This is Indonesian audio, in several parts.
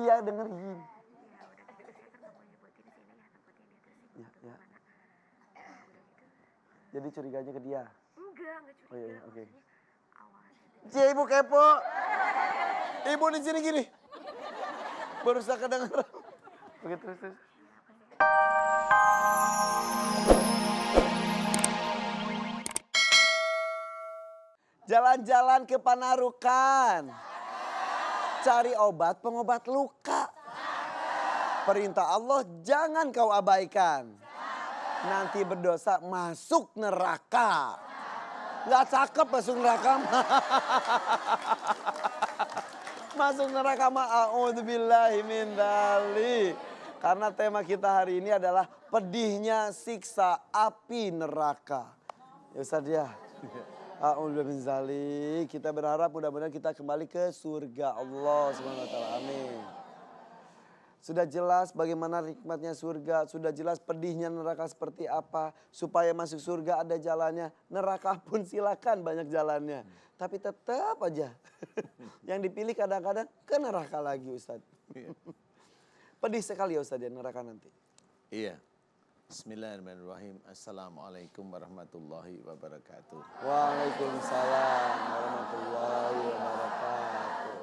Iya dengerin. Ya. Jadi curiganya ke dia? Enggak curiga. Oh iya, oke. Cie, ibu kepo. Ibu di sini gini. Baru saya kedengeran. Oke, terus. Jalan-jalan ke Panarukan. Cari obat pengobat luka. Perintah Allah jangan kau abaikan. Nanti berdosa masuk neraka. Gak cakep masuk neraka. Masuk neraka mah a'udzubillahi min dzalik. Karena tema kita hari ini adalah pedihnya siksa api neraka. Ya Ustaz ya. A'udzubillahi min dzalik. Kita berharap mudah-mudahan kita kembali ke surga Allah Subhanahu wa taala. Amin. Sudah jelas bagaimana nikmatnya surga, sudah jelas pedihnya neraka seperti apa. Supaya masuk surga ada jalannya, neraka pun silakan banyak jalannya. Tapi tetap aja yang dipilih kadang-kadang ke neraka lagi Ustadz. Pedih sekali ya Ustadz ya neraka nanti. Iya. Bismillahirrahmanirrahim. Assalamualaikum warahmatullahi wabarakatuh. Waalaikumsalam warahmatullahi wabarakatuh.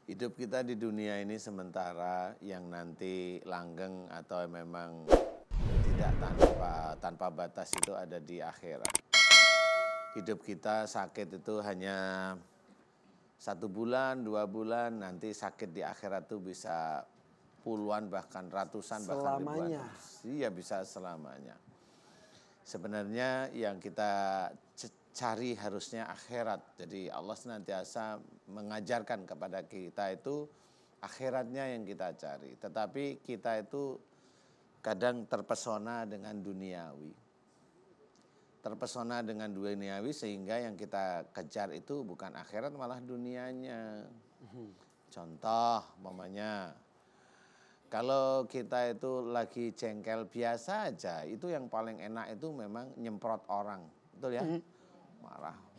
Hidup kita di dunia ini sementara, yang nanti langgeng atau memang tidak tanpa batas itu ada di akhirat. Hidup kita sakit itu hanya 1 bulan, 2 bulan, nanti sakit di akhirat itu bisa puluhan bahkan ratusan bahkan ribuan. Iya bisa selamanya. Sebenarnya yang kita cari harusnya akhirat. Jadi Allah senantiasa mengajarkan kepada kita itu akhiratnya yang kita cari. Tetapi kita itu kadang terpesona dengan duniawi. Terpesona dengan duniawi sehingga yang kita kejar itu bukan akhirat malah dunianya. Contoh mamanya, kalau kita itu lagi jengkel biasa aja, itu yang paling enak itu memang nyemprot orang. Betul ya?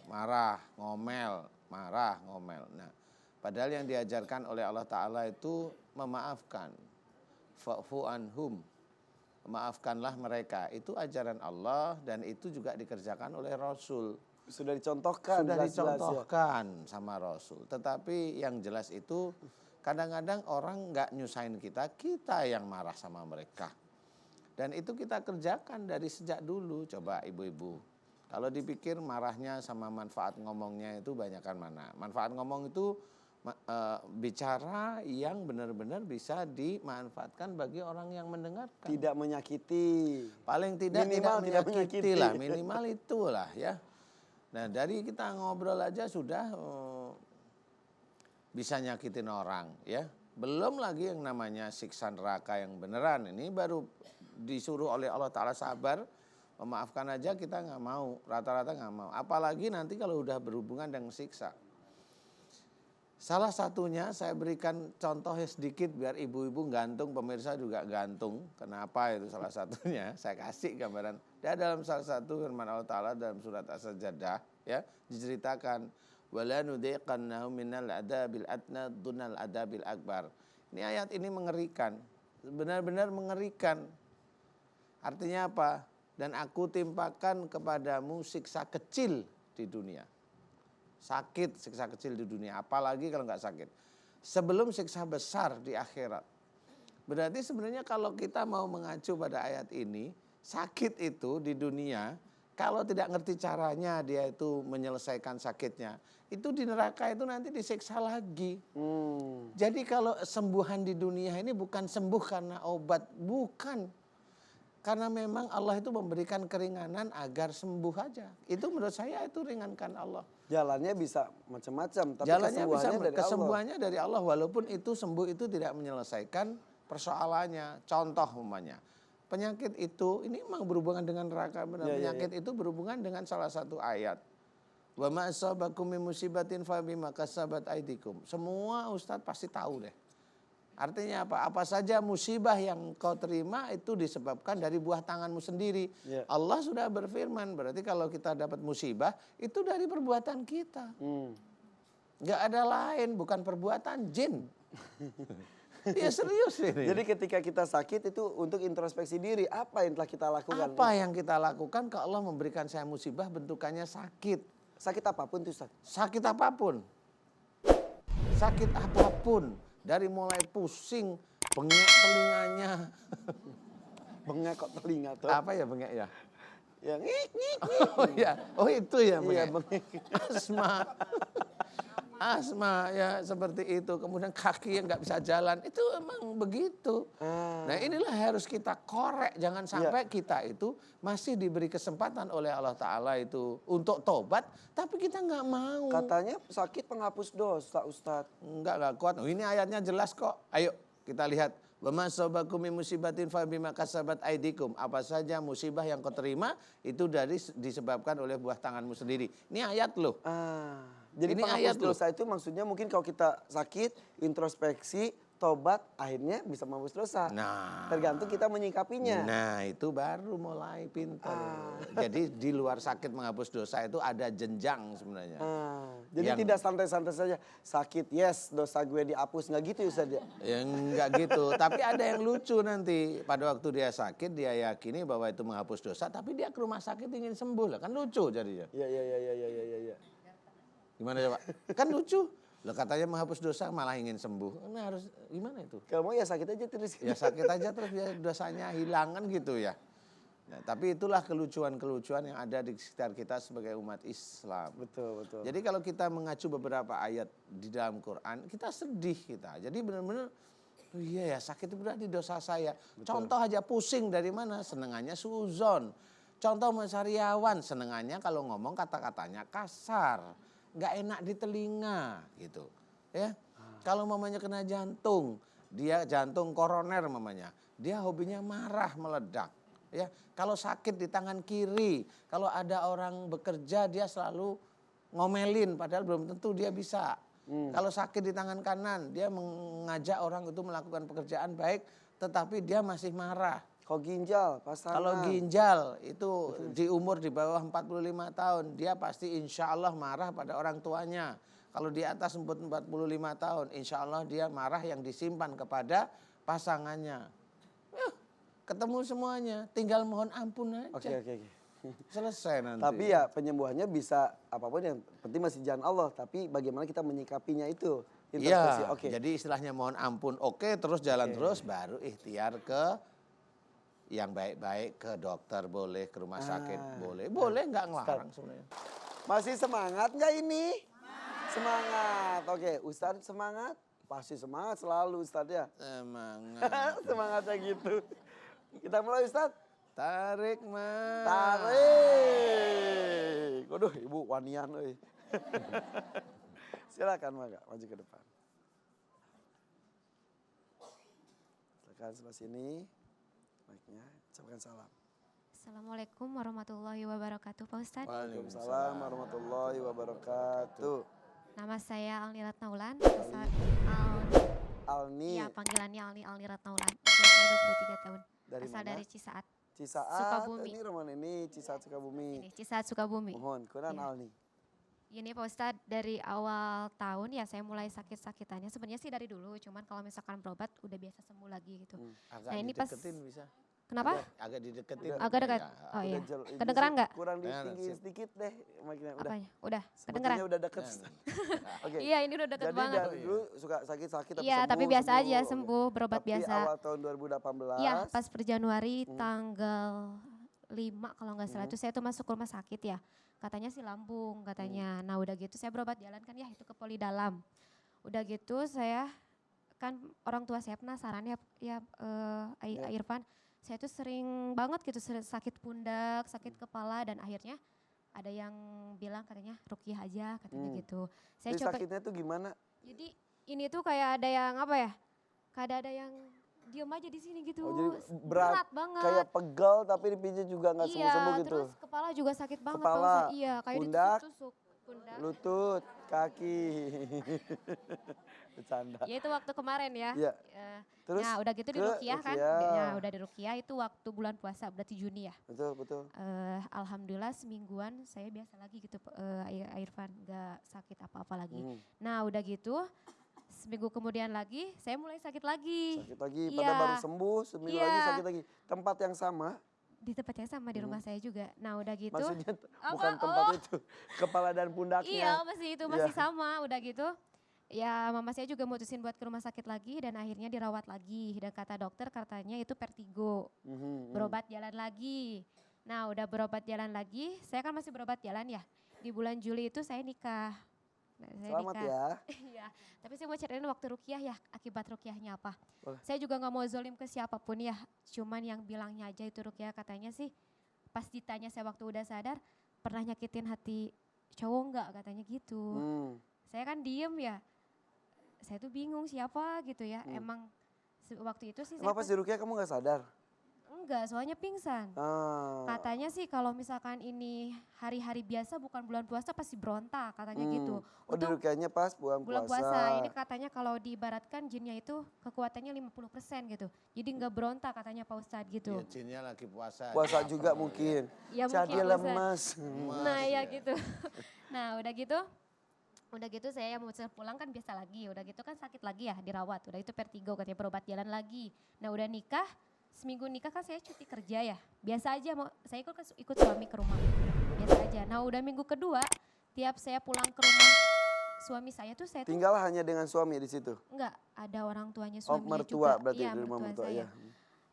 Marah, ngomel. Nah, padahal yang diajarkan oleh Allah Ta'ala itu memaafkan. Fa'fu anhum. Maafkanlah mereka. Itu ajaran Allah dan itu juga dikerjakan oleh Rasul. Sudah dicontohkan. Sudah dicontohkan sama Rasul. Tetapi yang jelas itu kadang-kadang orang nggak nyusahin kita yang marah sama mereka. Dan itu kita kerjakan dari sejak dulu. Coba ibu-ibu. Kalau dipikir marahnya sama manfaat ngomongnya itu banyakkan mana? Manfaat ngomong itu bicara yang benar-benar bisa dimanfaatkan bagi orang yang mendengarkan. Tidak menyakiti. Paling tidak menyakiti lah, minimal itulah ya. Nah dari kita ngobrol aja sudah bisa nyakitin orang ya. Belum lagi yang namanya siksa neraka yang beneran. Ini baru disuruh oleh Allah Ta'ala sabar. Memaafkan aja kita nggak mau, rata-rata nggak mau. Apalagi nanti kalau udah berhubungan dengan siksa. Salah satunya saya berikan contoh sedikit biar ibu-ibu gantung, pemirsa juga gantung. Kenapa itu salah satunya? Saya kasih gambaran. Dan dalam salah satu firman Allah Ta'ala dalam surat As-Sajdah ya diceritakan wala nudziqannahum minal adabil adna dunal adabil akbar. Ini ayat ini mengerikan. Benar-benar mengerikan. Artinya apa? Dan aku timpakan kepadamu siksa kecil di dunia. Sakit siksa kecil di dunia, apalagi kalau nggak sakit. Sebelum siksa besar di akhirat. Berarti sebenarnya kalau kita mau mengacu pada ayat ini, sakit itu di dunia, kalau tidak ngerti caranya dia itu menyelesaikan sakitnya, itu di neraka itu nanti disiksa lagi. Jadi kalau sembuhan di dunia ini bukan sembuh karena obat, bukan. Karena memang Allah itu memberikan keringanan agar sembuh aja. Itu menurut saya itu ringankan Allah. Jalannya bisa macam-macam, tapi jalannya kesembuhannya dari Allah. Walaupun itu sembuh itu tidak menyelesaikan persoalannya. Contoh umpamanya, penyakit itu ini memang berhubungan dengan neraka benar. Penyakit itu berhubungan dengan salah satu ayat. Wa ma asabakum min musibatin fa bima kasabat aydikum. Semua ustadz pasti tahu deh. Artinya apa? Apa saja musibah yang kau terima itu disebabkan dari buah tanganmu sendiri. Allah sudah berfirman, berarti kalau kita dapat musibah itu dari perbuatan kita. Gak ada lain, bukan perbuatan jin. Ya serius ini. Jadi ketika kita sakit itu untuk introspeksi diri, apa yang telah kita lakukan? Apa yang kita lakukan kalau Allah memberikan saya musibah bentukannya sakit. Sakit apapun tuh Ustaz. Sakit apapun. Sakit apapun. Dari mulai pusing, bengek telinganya. Bengek kok telinga tuh. Apa ya bengek ya? Ya ngik ngik. Oh ya, oh itu ya Iya bengek. bengek. Asma. Asma ya seperti itu. Kemudian kaki yang nggak bisa jalan. Itu emang begitu. Nah inilah harus kita korek. Jangan sampai kita itu masih diberi kesempatan oleh Allah Ta'ala itu untuk tobat. Tapi kita nggak mau. Katanya sakit penghapus dosa Ustadz. Nggak kuat. Oh, ini ayatnya jelas kok. Ayo kita lihat. Wa ma asabakum min musibatin fa bima kasabat aydikum. Apa saja musibah yang kau terima itu disebabkan oleh buah tanganmu sendiri. Ini ayat loh. Jadi Ini penghapus ayat loh. dosa itu maksudnya mungkin kalau kita sakit, introspeksi, tobat, akhirnya bisa menghapus dosa. Nah, Tergantung kita menyikapinya. nah itu baru mulai pintar. Jadi di luar sakit menghapus dosa itu ada jenjang sebenarnya. Jadi tidak santai-santai saja. Sakit, yes dosa gue dihapus. Nggak gitu ya Ustaz ya? Ya enggak gitu, tapi ada yang lucu nanti. Pada waktu dia sakit dia yakini bahwa itu menghapus dosa, tapi dia ke rumah sakit ingin sembuh lah. Kan lucu jadinya. Iya. Gimana coba? Kan lucu. Loh katanya menghapus dosa malah ingin sembuh. Nah harus gimana itu? Kalau mau ya sakit aja terus. Ya sakit aja terus ya dosanya hilangan gitu ya. Nah, tapi itulah kelucuan-kelucuan yang ada di sekitar kita sebagai umat Islam. Betul. Jadi kalau kita mengacu beberapa ayat di dalam Quran, kita sedih kita. Jadi benar-benar, oh iya ya sakit itu berarti dosa saya. Betul. Contoh aja pusing dari mana? Senengannya suuzon. Contoh Mas Aryawan, senengannya kalau ngomong kata-katanya kasar. Nggak enak di telinga gitu. Ya. Kalau mamanya kena jantung, dia jantung koroner mamanya. Dia hobinya marah meledak. Ya, kalau sakit di tangan kiri, kalau ada orang bekerja dia selalu ngomelin padahal belum tentu dia bisa. Kalau sakit di tangan kanan, dia mengajak orang itu melakukan pekerjaan baik tetapi dia masih marah. Kalau ginjal, pasangan. Kalau ginjal itu di umur di bawah 45 tahun, dia pasti insya Allah marah pada orang tuanya. Kalau di atas 45 tahun, insya Allah dia marah yang disimpan kepada pasangannya. Ketemu semuanya, tinggal mohon ampun aja. Oke. Selesai nanti. Tapi ya penyembuhannya bisa apapun yang penting masih jalan Allah. Tapi bagaimana kita menyikapinya itu. Iya, jadi istilahnya mohon ampun oke, terus jalan terus baru ikhtiar ke yang baik-baik, ke dokter boleh, ke rumah sakit boleh. Boleh nggak ngelarang sebenarnya. Masih semangat nggak ini? Semangat. Oke, Ustadz semangat? Pasti semangat selalu Ustadz ya. Semangat. Semangatnya gitu. Kita mulai Ustadz. Tarik mas. Tarik. Waduh ibu wanian. Silakan Maga, maju ke depan. Silakan sebelah sini. Mic-nya, ucapkan salam. Assalamualaikum warahmatullahi wabarakatuh Pak Ustadz. Waalaikumsalam warahmatullahi wabarakatuh. Nama saya Alni Ratnaulan. Alni. Iya panggilannya Alni Ratnaulan. Usia saya 23 tahun. Dari Asal mana? dari Cisaat. Cisaat. Sukabumi. Ini rumah ini Cisaat Sukabumi. Ini Cisaat Sukabumi. Mohon, kurang Iya. Alni. Ini Pak Ustadz dari awal tahun ya saya mulai sakit-sakitannya. Sebenarnya sih dari dulu, cuman kalau misalkan berobat udah biasa sembuh lagi gitu. Agak Nah ini pas, dideketin bisa. kenapa? Agak dideketin. Agak dekat. Ya. Oh iya. Itu Kedengeran sih nggak? Kurang Nah, ditinggiin sip. sedikit deh. Mic-nya. Udah. Apanya? Udah. Sepertinya Kedengeran? udah deket. Oke. Iya ini udah deket Jadi banget. dari dulu suka sakit-sakit tapi Iya sembuh. tapi biasa aja Oke. sembuh, berobat Tapi biasa. awal tahun 2018. Iya pas per Januari tanggal 5 kalau nggak salah itu saya tuh masuk ke rumah sakit ya. Katanya sih lambung katanya. Nah udah gitu saya berobat jalan kan ya itu ke poli dalam. Udah gitu saya kan orang tua saya penasaran ya Irfan. Saya tuh sering banget gitu sakit pundak, sakit kepala dan akhirnya ada yang bilang katanya ruqyah aja katanya gitu. Saya Jadi coba. sakitnya tuh gimana? Jadi ini tuh kayak ada yang apa ya? Kayak ada yang diem aja di sini gitu. Oh, jadi berat banget. Kayak pegal tapi dipijit juga nggak sembuh-sembuh gitu. Terus kepala juga sakit banget. Kepala, Pak Ustadz. Iya, kayak pundak, ditusuk-tusuk. Pundak. lutut, kaki. Bercanda. Ya itu waktu kemarin ya. Iya. Terus Nah udah gitu di ke Ruqyah kan. Ruqyah. Nah udah di Ruqyah itu waktu bulan puasa berarti Juni ya. Betul. Alhamdulillah semingguan saya biasa lagi gitu Irfan. Gak sakit apa-apa lagi. Nah udah gitu seminggu kemudian lagi saya mulai sakit lagi. Sakit lagi, Iya. pada baru sembuh, seminggu Iya. lagi sakit lagi. Tempat yang sama, Di tempat yang sama di rumah saya juga. Nah udah gitu. maksudnya Apa? bukan tempat Oh. itu, kepala dan pundaknya. Iya masih itu, masih Iya. sama udah gitu. Ya mama saya juga mutusin buat ke rumah sakit lagi dan akhirnya dirawat lagi. Dan kata dokter katanya itu vertigo, berobat jalan lagi. Nah udah berobat jalan lagi, saya kan masih berobat jalan ya. Di bulan Juli itu saya nikah. Nah, saya Selamat nikah. ya. Iya, tapi saya mau ceritain waktu rukyah ya, akibat rukyahnya apa. Boleh. Saya juga nggak mau zolim ke siapapun ya, cuman yang bilangnya aja itu rukyah katanya sih, pas ditanya saya waktu udah sadar, pernah nyakitin hati cowok nggak katanya gitu. Saya kan diem ya, saya tuh bingung siapa gitu ya, emang waktu itu sih Emang pas di Rukiah kamu gak sadar? enggak, soalnya pingsan. Katanya sih kalau misalkan ini hari-hari biasa bukan bulan puasa pasti berontak katanya gitu. Oh di Rukiahnya pas bulan puasa. Ini katanya kalau diibaratkan jinnya itu kekuatannya 50% gitu. Jadi nggak berontak katanya Pak Ustadz gitu. Ya jinnya lagi puasa. Puasa juga mungkin. Ya Jadi mungkin, lemas. Nah ya gitu. Nah udah gitu. Udah gitu saya mau pulang kan biasa lagi. Udah gitu kan sakit lagi ya dirawat. Udah itu vertigo katanya berobat jalan lagi. Nah udah nikah. Seminggu nikah kan saya cuti kerja ya. Biasa aja mau saya ikut suami ke rumah. Biasa aja. Nah udah minggu kedua tiap saya pulang ke rumah suami saya tuh saya tuh Tinggal hanya dengan suami di situ? enggak, ada orang tuanya Oh suaminya mertua juga. berarti Iya, di rumah mertua saya. ya.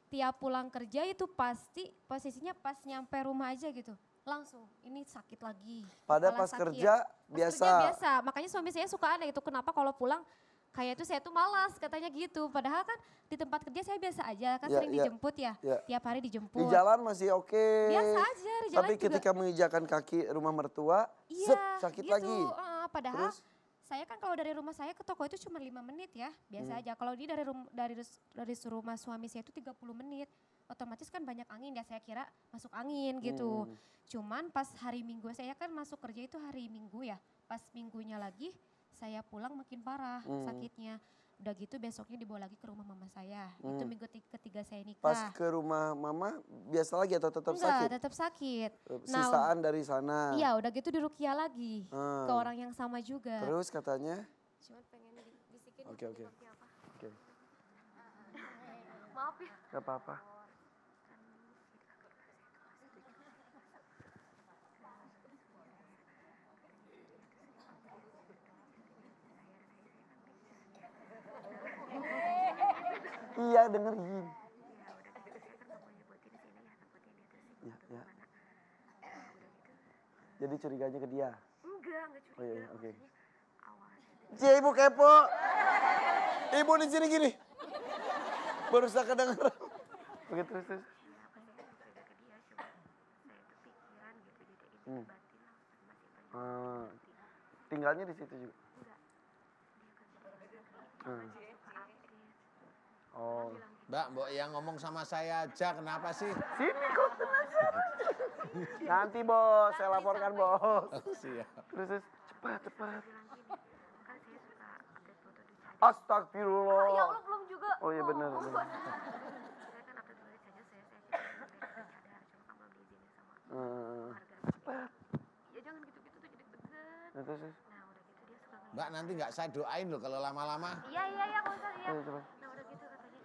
Tiap pulang kerja itu pasti posisinya pas nyampe rumah aja gitu. Langsung ini sakit lagi. Padahal kepala pas sakit. kerja Pas biasa. kerja biasa. Makanya suami saya suka aneh itu kenapa kalau pulang kayak itu saya tuh malas katanya gitu. Padahal kan di tempat kerja saya biasa aja kan Ya, sering ya, dijemput ya. ya. Tiap hari dijemput. Di jalan masih oke. Biasa aja di jalan Tapi juga. ketika menginjakan kaki rumah mertua, Iya, sakit gitu. lagi. Padahal Terus? saya kan kalau dari rumah saya ke toko itu cuma 5 menit ya, biasa aja. Kalau dia dari rumah suami saya itu 30 menit. Otomatis kan banyak angin ya, saya kira masuk angin gitu. Cuman pas hari Minggu, saya kan masuk kerja itu hari Minggu ya. Pas minggunya lagi saya pulang makin parah sakitnya. Udah gitu besoknya dibawa lagi ke rumah mama saya. Itu minggu ketiga saya nikah. Pas ke rumah mama biasa lagi atau tetap Enggak, sakit? tetap sakit. Sisaan dari sana. Iya udah gitu dirukyah lagi ke orang yang sama juga. Terus katanya? Cuman pengen bisikin Oke, oke. penyebabnya apa. Oke, Maaf ya. gak apa-apa. Iya dengerin. Ya, ya. Jadi curiganya ke dia? Enggak curiga. Oh iya, oke. Cie, ibu kepo. Ibu di sini gini. Baru saya kedengeran. Oke, terus. Tinggalnya di situ juga? Oh. Mbak yang ngomong sama saya aja, kenapa sih? Sini kok tenang. Nanti bos, saya laporkan bos. Siap. Terus cepat. Astagfirullah. Ya Allah belum juga. Oh iya benar. Cepat. Ya jangan gitu-gitu tuh jadi tegan. Terus. Nah udah gitu dia suka Mbak nanti nggak saya doain loh kalau lama-lama. Iya Pak Ustadz ya. Coba. Nah udah gitu katanya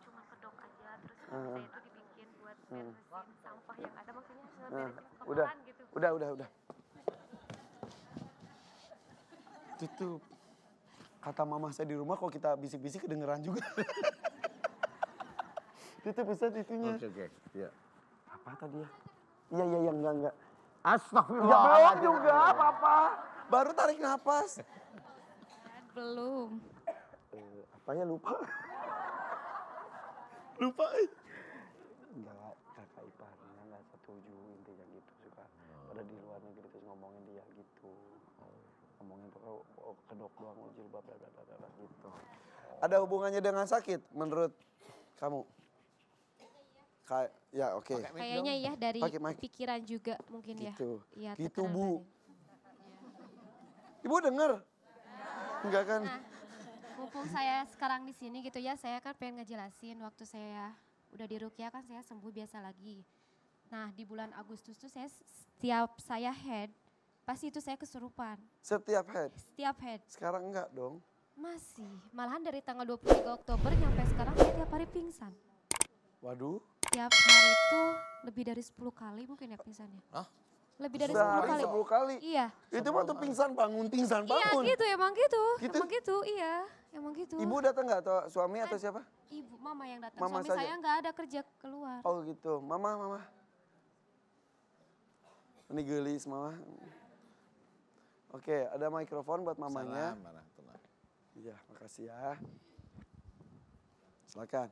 cuma kedok aja terus saya itu dibikin buat beresin sampah yang ada maksudnya beresin Udah. kotoran gitu. Udah. Tutup. Kata mama saya di rumah kalau kita bisik-bisik kedengeran juga. Tutup Ustaz itunya. Oke. Ya. Apa tadi ya? Iya, enggak. Astagfirullah. Ya belum juga, apa-apa. Baru tarik napas. Belum. Apanya lupa? Enggak, kakak iparnya enggak setuju intinya gitu. Suka pada di luar negeri terus ngomongin dia gitu. Ngomongin pokoknya kedok doang jilbab bla gitu. Ada hubungannya dengan sakit menurut kamu? Ya oke. Kayaknya ya dari Pakai mic. pikiran juga mungkin ya. Gitu. Iya, Gitu tekanan Bu. batin. Ibu denger? Enggak kan? Nah, mumpung saya sekarang di sini gitu ya, saya kan pengen ngejelasin waktu saya udah di Rukyah kan saya sembuh biasa lagi. Nah di bulan Agustus tuh setiap saya head, pasti itu saya kesurupan. Setiap head. Setiap head. Sekarang enggak dong. Masih, malahan dari tanggal 23 Oktober nyampe sekarang saya tiap hari pingsan. Waduh, Tiap hari itu lebih dari 10 kali mungkin ya pingsannya. Hah? Lebih dari 10 sehari kali. 10 kali. Iya. Itu mah tuh pingsan bangun, pingsan Iya bangun. gitu, emang gitu. Gitu? Emang gitu, iya. Emang gitu. Ibu datang nggak atau suami atau siapa? Ibu, mama yang datang. Mama Suami saja? saya nggak ada kerja keluar. Oh gitu, mama. Ini gelis mama. Oke, ada mikrofon buat mamanya. Salam warahmatullahi. Iya, makasih ya. Silakan.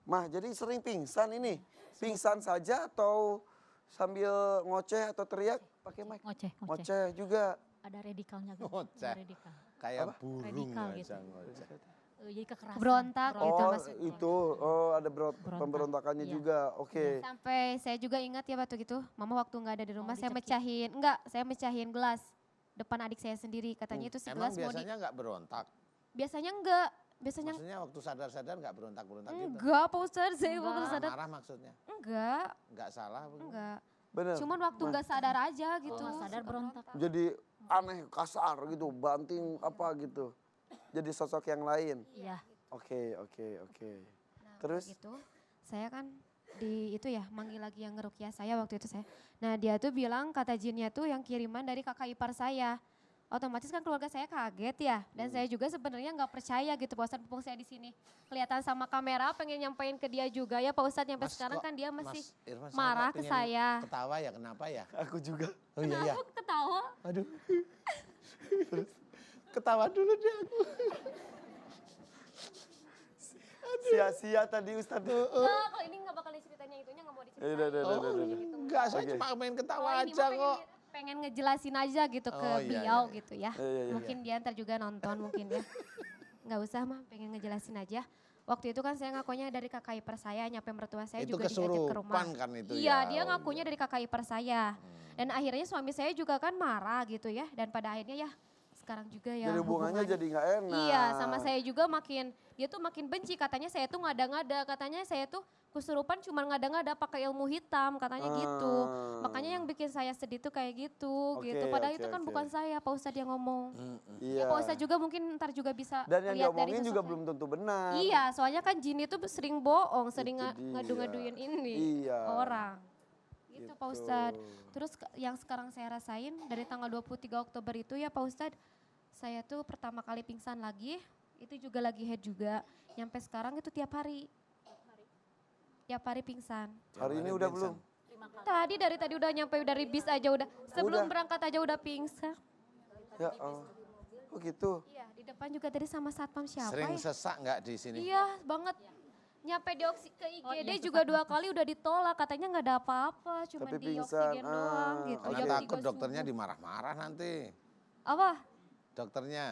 Mah, jadi sering pingsan ini? Pingsan saja atau sambil ngoceh atau teriak pakai mic? Ngoceh. Ngoceh juga. Ada radikalnya gitu. Ngoceh. Ada radikal. Kayak Apa? burung Radikal aja gitu. ngoceh. Jadi kekerasan. Berontak gitu Oh, maksudnya. itu. Oh, ada pemberontakannya Iya. juga. Oke. Sampai saya juga ingat ya waktu gitu, mama waktu nggak ada di rumah, saya dicekik. mecahin gelas depan adik saya sendiri. Katanya itu si Emang gelas mau di, biasanya nggak berontak? biasanya enggak, biasanya Maksudnya waktu sadar-sadar nggak berontak-berontak gitu? enggak Pak Ustadz, saya Enggak. waktu sadar, Marah maksudnya? enggak, Nggak salah? Bu? enggak. Bener. Cuman waktu nggak sadar aja gitu. Nggak sadar berontak. Jadi aneh, kasar gitu, banting apa gitu. Jadi sosok yang lain. Iya. Oke. Nah, Terus? udah gitu, saya kan di itu ya manggil lagi yang ngerukyah saya waktu itu saya. Nah dia tuh bilang kata jinnya tuh yang kiriman dari kakak ipar saya. Otomatis kan keluarga saya kaget ya, dan saya juga sebenarnya nggak percaya gitu Pak Ustadz, mumpung saya di sini kelihatan sama kamera, pengen nyampein ke dia juga ya Pak Ustadz, nyampe Mas, sekarang kok- kan dia masih Mas Irfan, saya marah kok ke pengen saya. Ketawa ya, kenapa ya? Aku juga. Oh iya iya. Kenapa ketawa? Aduh. Ketawa dulu deh aku. Sia-sia tadi Ustadz. Nah, kalau ini nggak bakal diceritain yang itunya, nggak mau diceritain. Udah. Enggak, saya Oke. cuma main ketawa Oh, ini aja mah kok. pengen ngejelasin aja gitu ke Oh, iya, beliau iya. gitu ya. Iya. Mungkin dia ntar juga nonton mungkin ya. Nggak usah mah, pengen ngejelasin aja. Waktu itu kan saya ngakunya dari kakak ipar saya, nyampe mertua saya Itu juga diajak ke rumah. kesurupan kan itu Iya, ya. dia Oh, ngakunya dari kakak ipar saya. Dan akhirnya suami saya juga kan marah gitu ya. Dan pada akhirnya ya sekarang juga ya Jadi hubungannya jadi nggak enak. Iya, sama saya juga dia tuh makin benci, katanya saya tuh ngada-ngada, katanya saya tuh kesurupan cuma ngada-ngada pakai ilmu hitam, katanya gitu. Makanya yang bikin saya sedih tuh kayak gitu, Oke, gitu. Padahal oke, itu kan oke. bukan saya, Pak Ustadz yang ngomong. Iya. Ya, Pak Ustadz juga mungkin ntar juga bisa Dan yang lihat dari diomongin juga sosoknya. belum tentu benar. Iya, soalnya kan jin itu sering bohong, sering Itu dia. ngadu-ngaduin ini Iya. orang. Gitu Pak Gitu. Ustadz. Terus yang sekarang saya rasain dari tanggal 23 Oktober itu ya Pak Ustadz, saya tuh pertama kali pingsan lagi, itu juga lagi head juga. Nyampe sekarang itu tiap hari. Tiap hari pingsan. Hari ini udah belum? Dari tadi udah nyampe dari bis aja udah. Sebelum Udah. berangkat aja udah pingsan. Ya Allah. Oh gitu. Iya, di depan juga tadi sama satpam siapa Sering ya? sesak nggak di sini? Iya, banget. Nyampe ke IGD juga 2 kali udah ditolak, katanya nggak ada apa-apa, cuma Tapi di pingsan, oksigen doang gitu. Karena Jam takut 3 dokternya subuh. dimarah-marah nanti. Apa? Dokternya.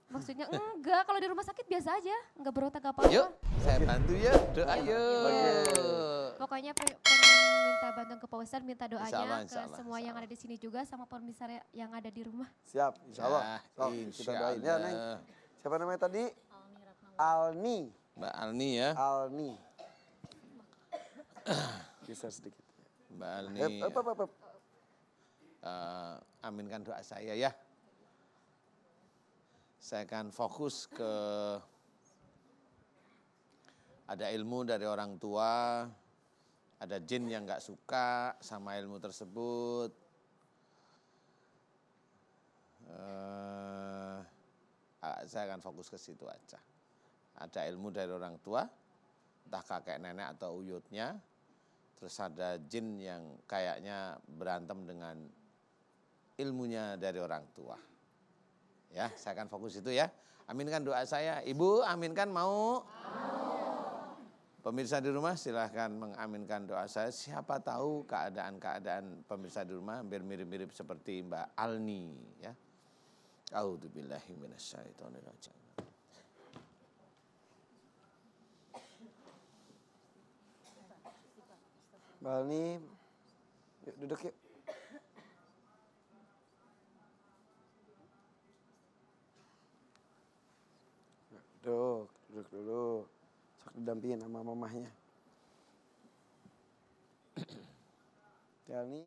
Maksudnya enggak, kalau di rumah sakit biasa aja, enggak berontak apa-apa. Yuk, saya bantu ya. Doa yuk. Pokoknya pengen minta bantuan ke Pak Ustadz, minta doanya Insya Allah, ke insya Allah, semua insya yang Allah. ada di sini juga sama pemirsa yang ada di rumah. Siap, insya Allah. Ya, Sok, kita insya doain ya Neng. Allah. Siapa namanya tadi? Alni. Mbak Alni ya. Alni. Bisa sedikit. Mbak Alni. Ep. Aminkan doa saya ya. Saya akan fokus ke ada ilmu dari orang tua, ada jin yang nggak suka sama ilmu tersebut. Saya akan fokus ke situ aja. Ada ilmu dari orang tua, entah kakek nenek atau uyutnya. Terus ada jin yang kayaknya berantem dengan ilmunya dari orang tua. Ya, saya akan fokus itu ya. Aminkan doa saya. Ibu, aminkan mau? Pemirsa di rumah silahkan mengaminkan doa saya. Siapa tahu keadaan-keadaan pemirsa di rumah hampir mirip-mirip seperti Mbak Alni ya. A'udzubillahi minasyaitonirrajim. Mbak Alni, yuk duduk yuk. Duduk dulu. Sok didampingin sama mamahnya. Alni.